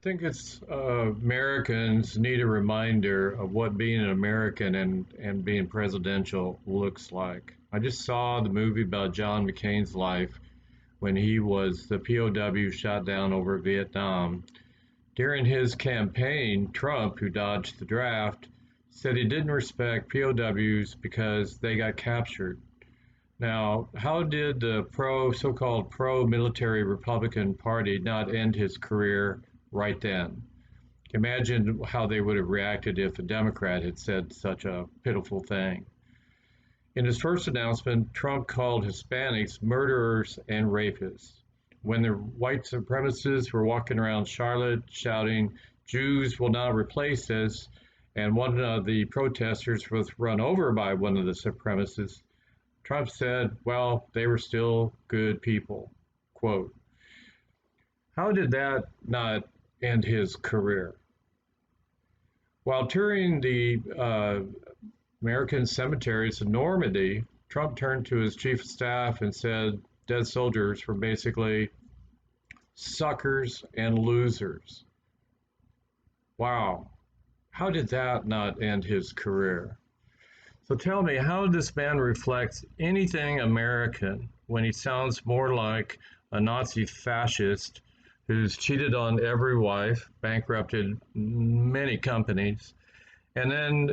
think it's Americans need a reminder of what being an American and being presidential looks like. I just saw the movie about John McCain's life when he was the POW shot down over Vietnam. During his campaign, Trump, who dodged the draft, said he didn't respect POWs because they got captured. Now, how did the so-called pro-military Republican Party not end his career right then? Imagine how they would have reacted if a Democrat had said such a pitiful thing. In his first announcement, Trump called Hispanics murderers and rapists. When the white supremacists were walking around Charlotte shouting, "Jews will not replace us," and one of the protesters was run over by one of the supremacists, Trump said, well, they were still good people. Quote, how did that not end his career? While touring the American cemeteries in Normandy, Trump turned to his chief of staff and said dead soldiers were basically suckers and losers. Wow, how did that not end his career? So tell me, how this man reflects anything American when he sounds more like a Nazi fascist who's cheated on every wife, bankrupted many companies, and then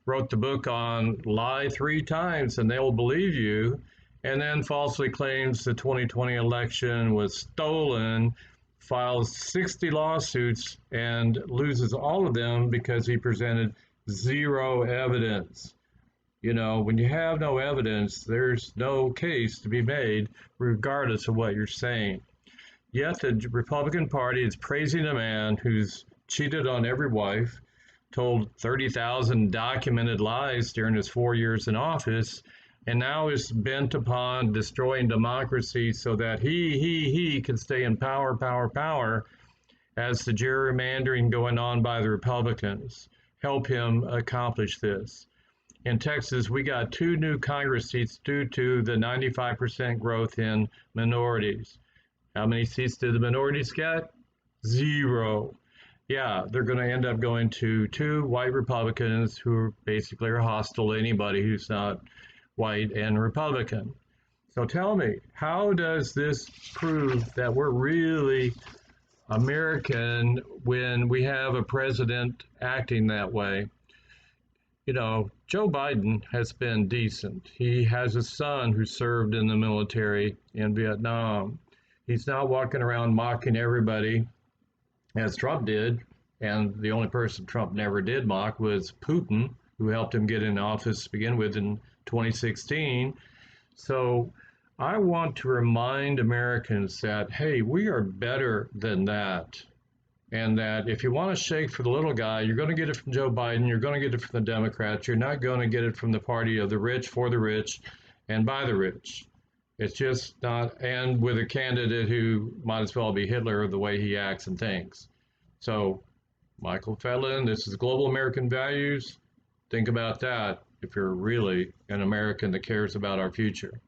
wrote the book on lie 3 times and they'll believe you, and then falsely claims the 2020 election was stolen, files 60 lawsuits and loses all of them because he presented 0 evidence. You know, when you have no evidence, there's no case to be made, regardless of what you're saying. Yet the Republican Party is praising a man who's cheated on every wife, told 30,000 documented lies during his 4 years in office, and now is bent upon destroying democracy so that he can stay in power, as the gerrymandering going on by the Republicans help him accomplish this. In Texas, we got 2 new Congress seats due to the 95% growth in minorities. How many seats did the minorities get? 0. Yeah, they're going to end up going to 2 white Republicans who basically are hostile to anybody who's not white and Republican. So tell me, how does this prove that we're really American when we have a president acting that way? You know, Joe Biden has been decent. He has a son who served in the military in Vietnam. He's not walking around mocking everybody as Trump did. And the only person Trump never did mock was Putin, who helped him get in office to begin with in 2016. So I want to remind Americans that, hey, we are better than that. And that if you want to shake for the little guy, you're going to get it from Joe Biden, you're going to get it from the Democrats, you're not going to get it from the party of the rich, for the rich, and by the rich. It's just not, and with a candidate who might as well be Hitler the way he acts and thinks. So, Michael Fedlin, this is Global American Values. Think about that if you're really an American that cares about our future.